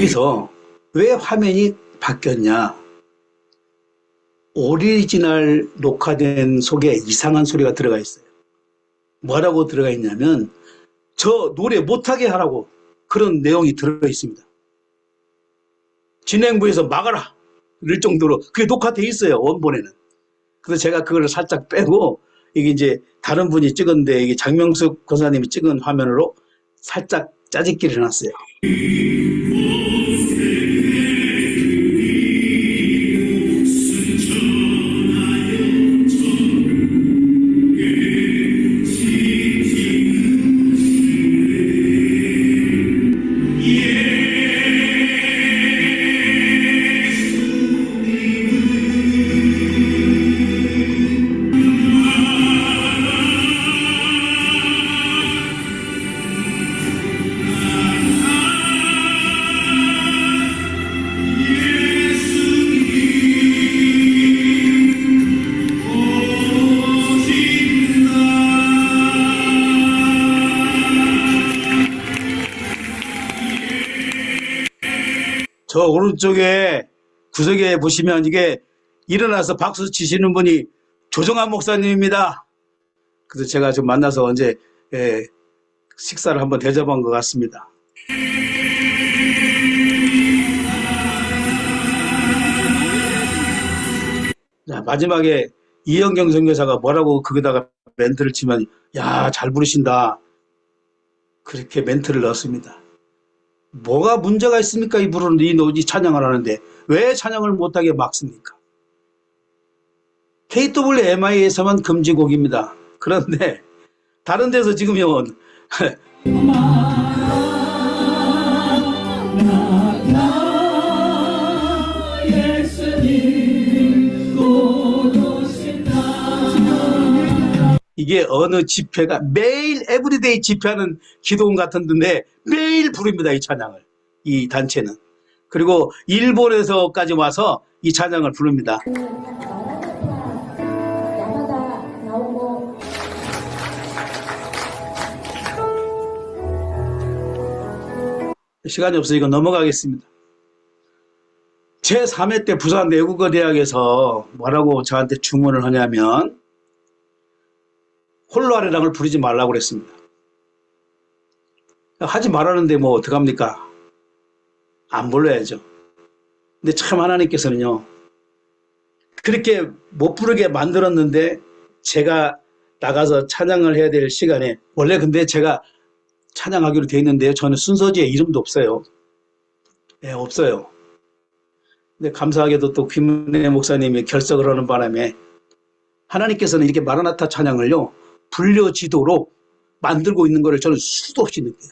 여기서 왜 화면이 바뀌었냐? 오리지널 녹화된 속에 이상한 소리가 들어가 있어요. 뭐라고 들어가 있냐면 저 노래 못하게 하라고 그런 내용이 들어 있습니다. 진행부에서 막아라 이럴 정도로 그게 녹화돼 있어요. 원본에는. 그래서 제가 그걸 살짝 빼고 이게 이제 다른 분이 찍었는데 이게 장명숙 권사님이 찍은 화면으로 살짝 짜집기를 해놨어요. 저 오른쪽에 구석에 보시면 이게 일어나서 박수 치시는 분이 조정환 목사님입니다. 그래서 제가 좀 만나서 언제 식사를 한번 대접한 것 같습니다. 자, 마지막에 이영경 선교사가 뭐라고 거기다가 멘트를 치면 야, 잘 부르신다. 그렇게 멘트를 넣었습니다. 뭐가 문제가 있습니까? 이 부르는데 이 찬양을 하는데 왜 찬양을 못하게 막습니까? KWMI에서만 금지곡입니다. 그런데 다른 데서 지금은 이게 어느 집회가 매일 에브리데이 집회하는 기도원 같은데 매일 부릅니다. 이 찬양을. 이 단체는. 그리고 일본에서까지 와서 이 찬양을 부릅니다. 시간이 없으니까 넘어가겠습니다. 제3회 때 부산 외국어대학에서 뭐라고 저한테 주문을 하냐면 홀로 아래랑을 부르지 말라고 그랬습니다. 하지 말라는데 뭐 어떡합니까? 안 불러야죠. 근데 참 하나님께서는요, 그렇게 못 부르게 만들었는데 제가 나가서 찬양을 해야 될 시간에, 원래 근데 제가 찬양하기로 돼 있는데요. 저는 순서지에 이름도 없어요. 네, 없어요. 근데 감사하게도 또 김은혜 목사님이 결석을 하는 바람에 하나님께서는 이렇게 마라나타 찬양을요, 불려지도록 만들고 있는 것을 저는 수도 없이 느껴요.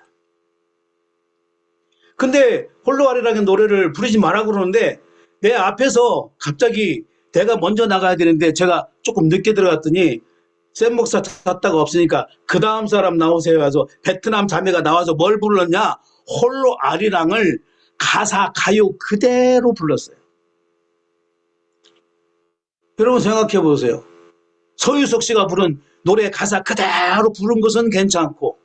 근데 홀로 아래랑의 노래를 부르지 마라 그러는데 내 앞에서 갑자기 내가 먼저 나가야 되는데 제가 조금 늦게 들어갔더니 샘 목사 탔다가 없으니까 그 다음 사람 나오세요 해서 베트남 자매가 나와서 뭘 불렀냐? 홀로 아리랑을 가사 가요 그대로 불렀어요. 여러분 생각해 보세요. 서유석 씨가 부른 노래 가사 그대로 부른 것은 괜찮고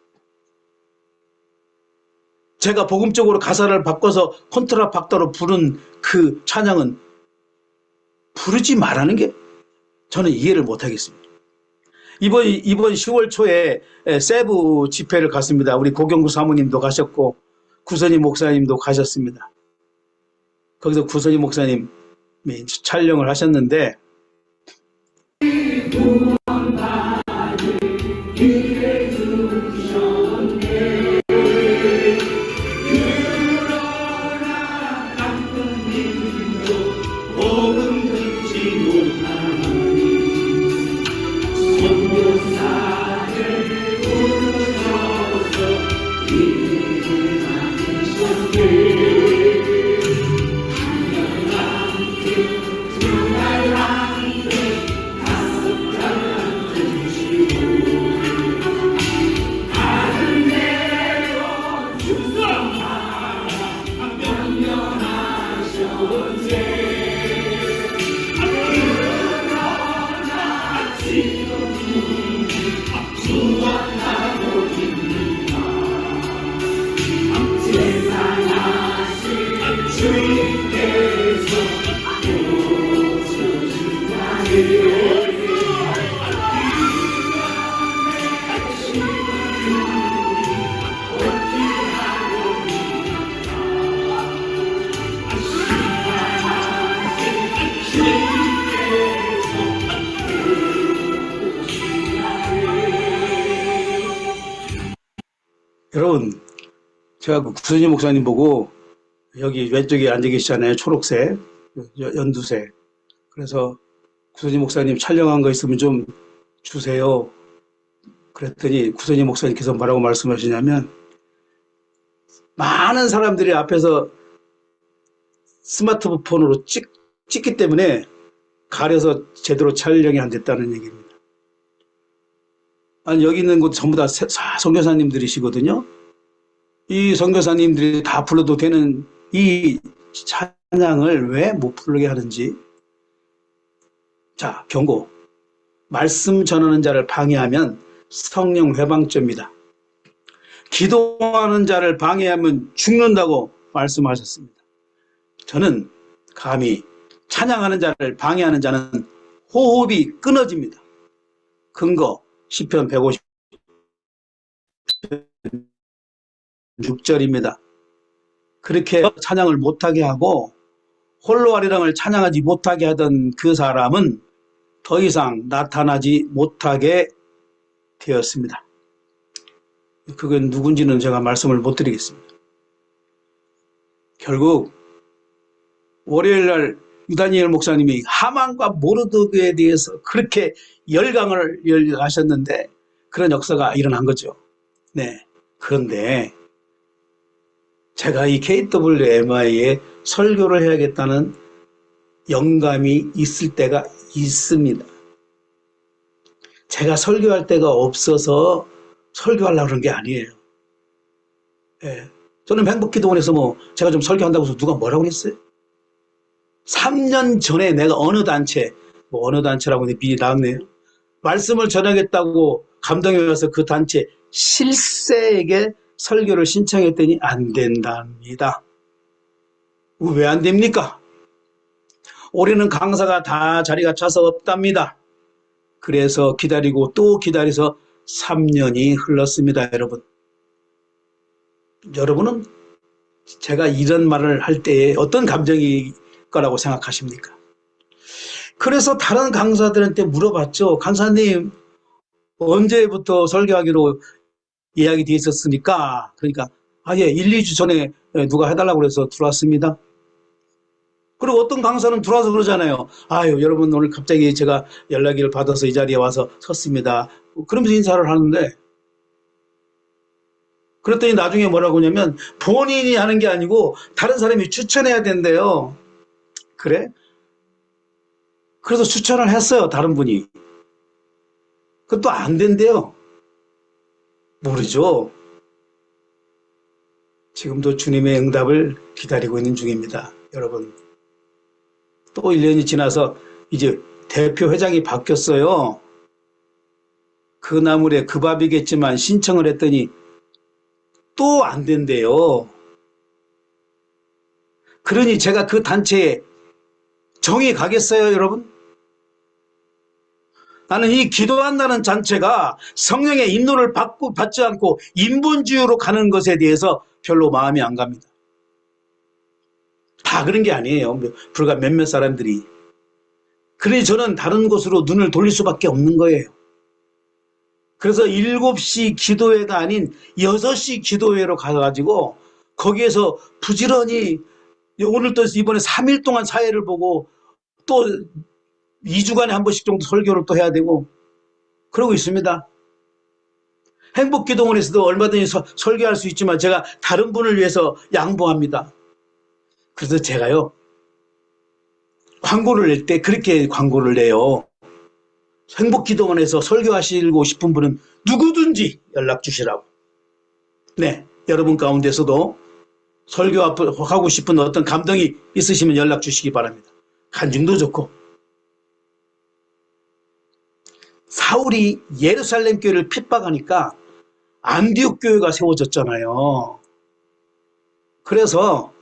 제가 복음적으로 가사를 바꿔서 콘트라팍터로 부른 그 찬양은 부르지 말라는 게 저는 이해를 못하겠습니다. 이번 10월 초에 세부 집회를 갔습니다. 우리 고경구 사모님도 가셨고 구선희 목사님도 가셨습니다. 거기서 구선희 목사님이 촬영을 하셨는데 여러분, 제가 그 구선희 목사님 보고 여기 왼쪽에 앉아 계시잖아요. 초록색, 연두색. 그래서 구선희 목사님 촬영한 거 있으면 좀 주세요. 그랬더니 구선희 목사님께서 뭐라고 말씀하시냐면 많은 사람들이 앞에서 스마트폰으로 찍기 때문에 가려서 제대로 촬영이 안 됐다는 얘기입니다. 아니, 여기 있는 곳 전부 다 선교사님들이시거든요. 이 선교사님들이 다 불러도 되는 이 찬양을 왜 못 부르게 하는지. 자, 경고. 말씀 전하는 자를 방해하면 성령 회방죄입니다. 기도하는 자를 방해하면 죽는다고 말씀하셨습니다. 저는 감히 찬양하는 자를 방해하는 자는 호흡이 끊어집니다. 근거 시편 156절입니다. 그렇게 찬양을 못하게 하고 홀로 아리랑을 찬양하지 못하게 하던 그 사람은 더 이상 나타나지 못하게 되었습니다. 그건 누군지는 제가 말씀을 못 드리겠습니다. 결국 월요일날 유다니엘 목사님이 하만과 모르드그에 대해서 그렇게 열강을 하셨는데 그런 역사가 일어난 거죠. 네. 그런데 제가 이 KWMI에 설교를 해야겠다는 영감이 있을 때가 있습니다. 제가 설교할 데가 없어서 설교하려고 그런 게 아니에요. 예. 저는 행복기도원에서 제가 좀 설교한다고 해서 누가 뭐라고 그랬어요? 3년 전에 내가 어느 단체라고 미리 나왔네요. 말씀을 전하겠다고 감동이 와서 그 단체 실세에게 설교를 신청했더니 안 된답니다. 왜 안 됩니까? 올해는 강사가 다 자리가 차서 없답니다. 그래서 기다리고 또 기다려서 3년이 흘렀습니다, 여러분. 여러분은 제가 이런 말을 할 때에 어떤 감정이 거라고 생각하십니까? 그래서 다른 강사들한테 물어봤죠. 강사님, 언제부터 설교하기로 예약이 돼 있었습니까? 그러니까, 예, 1, 2주 전에 누가 해달라고 그래서 들어왔습니다. 그리고 어떤 강사는 들어와서 그러잖아요. 아유, 여러분, 오늘 갑자기 제가 연락을 받아서 이 자리에 와서 섰습니다. 그러면서 인사를 하는데, 그랬더니 나중에 뭐라고 하냐면, 본인이 하는 게 아니고, 다른 사람이 추천해야 된대요. 그래? 그래서 추천을 했어요, 다른 분이. 그것도 안 된대요. 모르죠. 지금도 주님의 응답을 기다리고 있는 중입니다, 여러분. 또 1년이 지나서 이제 대표 회장이 바뀌었어요. 그 나물에 그 밥이겠지만 신청을 했더니 또 안 된대요. 그러니 제가 그 단체에 정이 가겠어요, 여러분? 나는 이 기도한다는 단체가 성령의 인도를 받지 않고 인본주의로 가는 것에 대해서 별로 마음이 안 갑니다. 다 그런 게 아니에요. 불과 몇몇 사람들이. 그러니 저는 다른 곳으로 눈을 돌릴 수밖에 없는 거예요. 그래서 7시 기도회가 아닌 6시 기도회로 가가지고 거기에서 부지런히 오늘 또 이번에 3일 동안 사회를 보고 또 2주간에 한 번씩 정도 설교를 또 해야 되고 그러고 있습니다. 행복기도원에서도 얼마든지 설교할 수 있지만 제가 다른 분을 위해서 양보합니다. 그래서 제가요 광고를 낼 때 그렇게 광고를 내요. 행복기도원에서 설교하시고 싶은 분은 누구든지 연락 주시라고. 네, 여러분 가운데서도 설교하고 싶은 어떤 감동이 있으시면 연락 주시기 바랍니다. 간증도 좋고. 사울이 예루살렘 교회를 핍박하니까 안디옥 교회가 세워졌잖아요. 그래서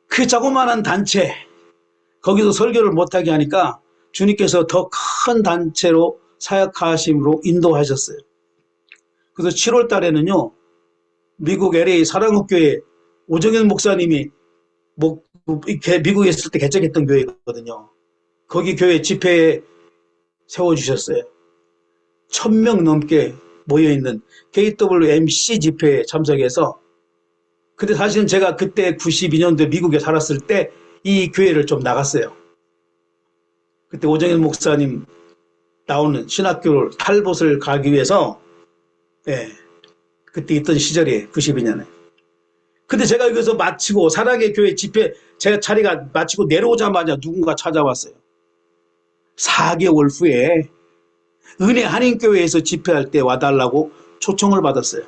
그 자그마한 단체 거기서 설교를 못하게 하니까 주님께서 더 큰 단체로 사역하심으로 인도하셨어요. 그래서 7월 달에는요 미국 LA 사랑국교회 오정현 목사님이 미국에 있을 때 개척했던 교회거든요. 거기 교회 집회에 세워주셨어요. 1000명 넘게 모여있는 KWMC 집회에 참석해서 근데 사실은 제가 그때 92년도에 미국에 살았을 때 이 교회를 좀 나갔어요. 그때 오정현 목사님 나오는 신학교 탈봇을 가기 위해서 그때 있던 시절이에요. 92년에. 근데 제가 여기서 마치고 사랑의 교회 집회 제가 자리가 마치고 내려오자마자 누군가 찾아왔어요. 4개월 후에 은혜 한인교회에서 집회할 때 와달라고 초청을 받았어요.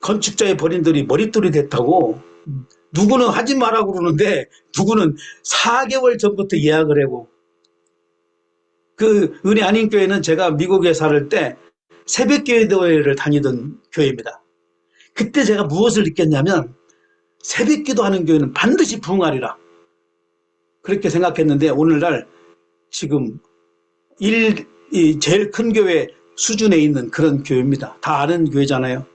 건축자의 본인들이 머릿돌이 됐다고 누구는 하지 말라고 그러는데 누구는 4개월 전부터 예약을 하고 그 은혜 한인교회는 제가 미국에 살을 때 새벽기도회를 다니던 교회입니다. 그때 제가 무엇을 느꼈냐면 새벽 기도하는 교회는 반드시 부흥하리라. 그렇게 생각했는데 오늘날 지금 제일 큰 교회 수준에 있는 그런 교회입니다. 다 아는 교회잖아요.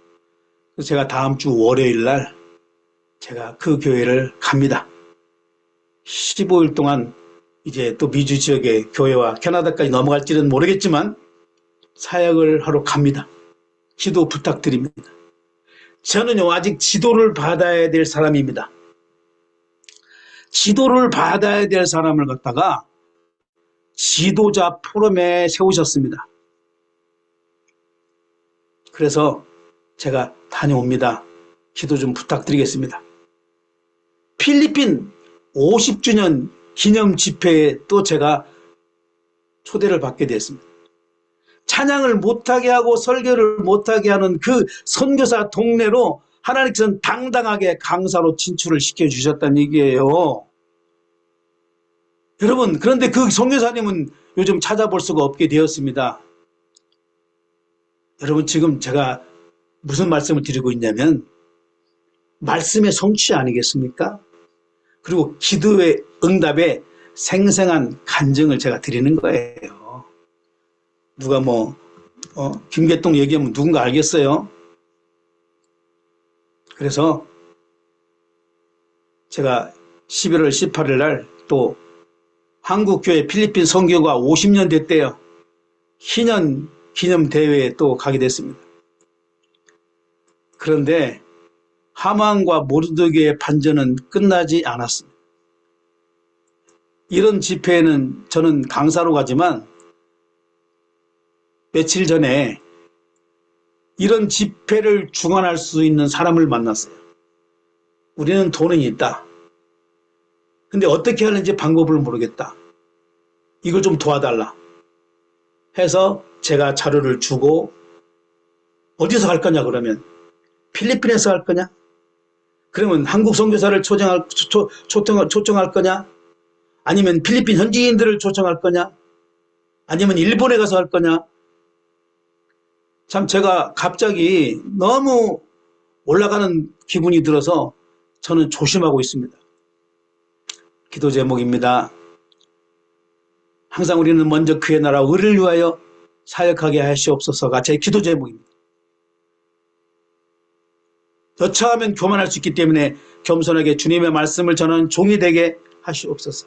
그래서 제가 다음 주 월요일 날 제가 그 교회를 갑니다. 15일 동안 이제 또 미주 지역의 교회와 캐나다까지 넘어갈지는 모르겠지만 사역을 하러 갑니다. 기도 부탁드립니다. 저는요, 아직 지도를 받아야 될 사람입니다. 지도를 받아야 될 사람을 갖다가 지도자 포럼에 세우셨습니다. 그래서 제가 다녀옵니다. 기도 좀 부탁드리겠습니다. 필리핀 50주년 기념 집회에 또 제가 초대를 받게 됐습니다. 찬양을 못하게 하고 설교를 못하게 하는 그 선교사 동네로 하나님께서는 당당하게 강사로 진출을 시켜주셨다는 얘기예요. 여러분, 그런데 그 선교사님은 요즘 찾아볼 수가 없게 되었습니다. 여러분, 지금 제가 무슨 말씀을 드리고 있냐면 말씀의 성취 아니겠습니까? 그리고 기도의 응답에 생생한 간증을 제가 드리는 거예요. 누가 김계동 얘기하면 누군가 알겠어요? 그래서 제가 11월 18일 날 또 한국교회 필리핀 선교가 50년 됐대요. 희년 기념 대회에 또 가게 됐습니다. 그런데 하만과 모르드게의 반전은 끝나지 않았습니다. 이런 집회에는 저는 강사로 가지만 며칠 전에 이런 집회를 주관할 수 있는 사람을 만났어요. 우리는 돈은 있다. 근데 어떻게 하는지 방법을 모르겠다. 이걸 좀 도와달라. 해서 제가 자료를 주고 어디서 할 거냐 그러면 필리핀에서 할 거냐? 그러면 한국 선교사를 초청할 거냐? 아니면 필리핀 현지인들을 초청할 거냐? 아니면 일본에 가서 할 거냐? 참 제가 갑자기 너무 올라가는 기분이 들어서 저는 조심하고 있습니다. 기도 제목입니다. 항상 우리는 먼저 그의 나라 의를 위하여 사역하게 하시옵소서가 제 기도 제목입니다. 여차하면 교만할 수 있기 때문에 겸손하게 주님의 말씀을 전하는 종이 되게 하시옵소서.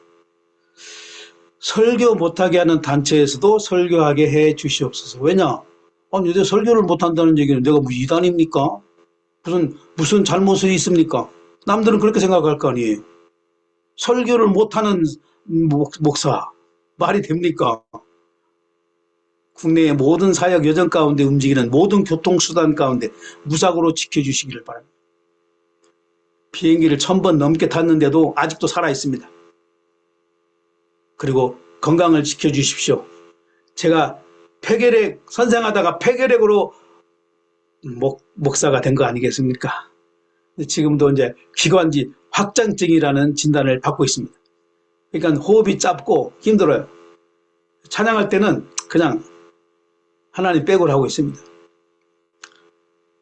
설교 못하게 하는 단체에서도 설교하게 해 주시옵소서. 왜냐? 아니, 내 설교를 못한다는 얘기는 내가 뭐 이단입니까? 무슨 잘못이 있습니까? 남들은 그렇게 생각할 거 아니에요. 설교를 못하는 목사, 말이 됩니까? 국내의 모든 사역 여정 가운데 움직이는 모든 교통수단 가운데 무사고로 지켜주시기를 바랍니다. 비행기를 1000번 넘게 탔는데도 아직도 살아있습니다. 그리고 건강을 지켜주십시오. 제가 폐결핵 선생하다가 폐결핵으로 목사가 된 거 아니겠습니까? 지금도 이제 기관지 확장증이라는 진단을 받고 있습니다. 그러니까 호흡이 짧고 힘들어요. 찬양할 때는 그냥 하나님 백을 하고 있습니다.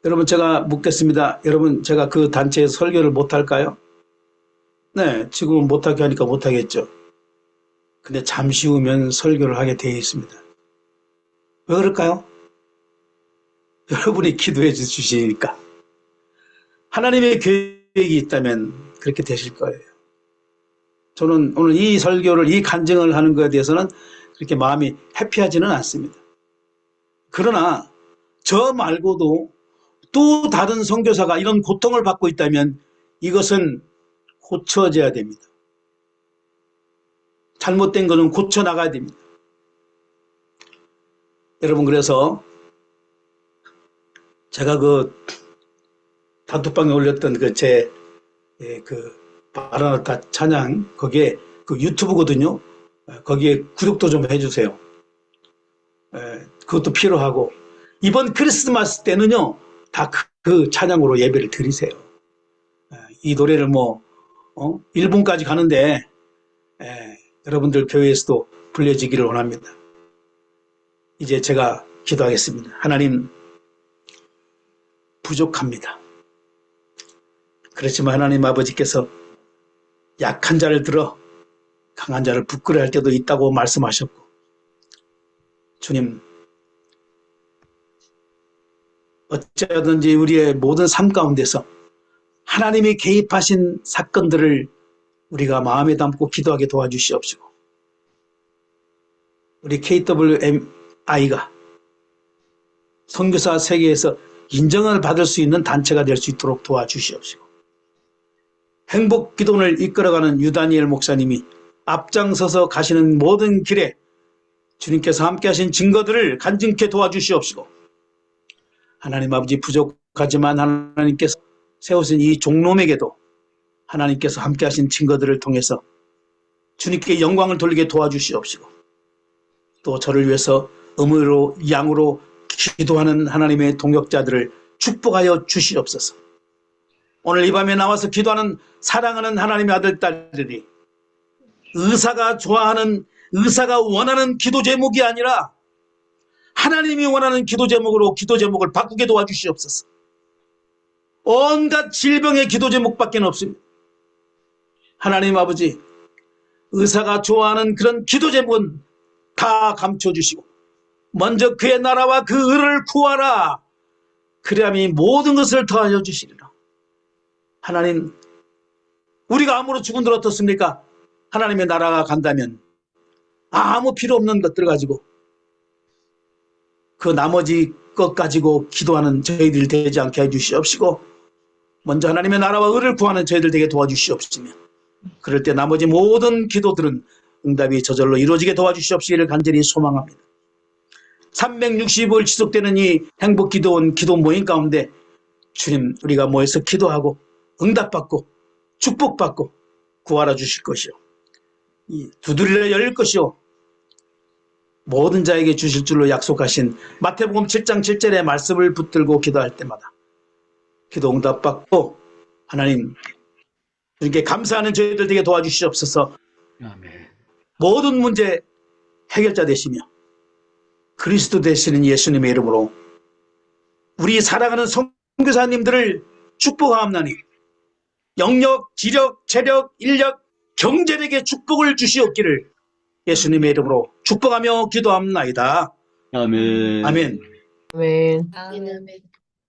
여러분, 제가 묻겠습니다. 여러분, 제가 그 단체에서 설교를 못할까요? 네, 지금은 못하게 하니까 못하겠죠. 근데 잠시 후면 설교를 하게 되어 있습니다. 왜 그럴까요? 여러분이 기도해 주시니까. 하나님의 계획이 있다면 그렇게 되실 거예요. 저는 오늘 이 설교를, 이 간증을 하는 것에 대해서는 그렇게 마음이 해피하지는 않습니다. 그러나 저 말고도 또 다른 선교사가 이런 고통을 받고 있다면 이것은 고쳐져야 됩니다. 잘못된 것은 고쳐나가야 됩니다. 여러분, 그래서 제가 그 단톡방에 올렸던 제 마라나타 찬양, 거기에 그 유튜브거든요. 거기에 구독도 좀 해주세요. 그것도 필요하고, 이번 크리스마스 때는요, 다 그 찬양으로 예배를 드리세요. 이 노래를 일본까지 가는데, 여러분들 교회에서도 불려지기를 원합니다. 이제 제가 기도하겠습니다. 하나님, 부족합니다. 그렇지만 하나님 아버지께서 약한 자를 들어 강한 자를 부끄러워할 때도 있다고 말씀하셨고, 주님, 어쩌든지 우리의 모든 삶 가운데서 하나님이 개입하신 사건들을 우리가 마음에 담고 기도하게 도와주시옵시고, 우리 KWMI가 선교사 세계에서 인정을 받을 수 있는 단체가 될 수 있도록 도와주시옵시고, 행복 기도원을 이끌어가는 유다니엘 목사님이 앞장서서 가시는 모든 길에 주님께서 함께 하신 증거들을 간증케 도와주시옵시고, 하나님 아버지, 부족하지만 하나님께서 세우신 이 종놈에게도 하나님께서 함께 하신 증거들을 통해서 주님께 영광을 돌리게 도와주시옵시고, 또 저를 위해서 의무로 양으로 기도하는 하나님의 동역자들을 축복하여 주시옵소서. 오늘 이 밤에 나와서 기도하는 사랑하는 하나님의 아들, 딸들이 의사가 좋아하는, 의사가 원하는 기도 제목이 아니라 하나님이 원하는 기도 제목으로 기도 제목을 바꾸게 도와주시옵소서. 온갖 질병의 기도 제목밖에 없습니다. 하나님 아버지, 의사가 좋아하는 그런 기도 제목은 다 감춰주시고, 먼저 그의 나라와 그 의를 구하라. 그리함이 모든 것을 더하여 주시리라. 하나님, 우리가 암으로 죽은들 어떻습니까? 하나님의 나라가 간다면 아무 필요 없는 것들 가지고, 그 나머지 것 가지고 기도하는 저희들 되지 않게 해주시옵시고, 먼저 하나님의 나라와 의를 구하는 저희들 되게 도와주시옵시며, 그럴 때 나머지 모든 기도들은 응답이 저절로 이루어지게 도와주시옵시기를 간절히 소망합니다. 365일 지속되는 이 행복기도원 기도 모임 가운데 주님, 우리가 모여서 기도하고 응답받고 축복받고 구하라 주실 것이요, 이 두드리려 열릴 것이요, 모든 자에게 주실 줄로 약속하신 마태복음 7장 7절의 말씀을 붙들고 기도할 때마다 기도 응답받고 하나님 주님께 감사하는 저희들 되게 도와주시옵소서. 아멘. 모든 문제 해결자 되시며 그리스도 되시는 예수님의 이름으로 우리 사랑하는 선교사님들을 축복하옵나니 영력, 지력, 체력, 인력, 경제력의 축복을 주시옵기를 예수님의 이름으로 축복하며 기도합나이다. 아멘. 아멘.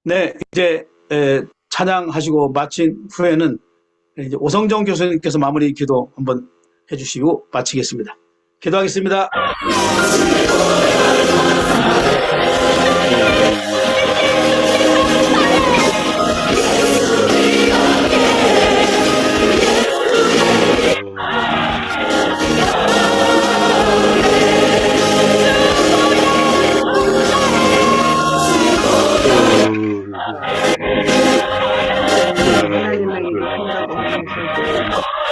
네, 이제 찬양하시고 마친 후에는 이제 오성정 교수님께서 마무리 기도 한번 해주시고 마치겠습니다. 기도하겠습니다.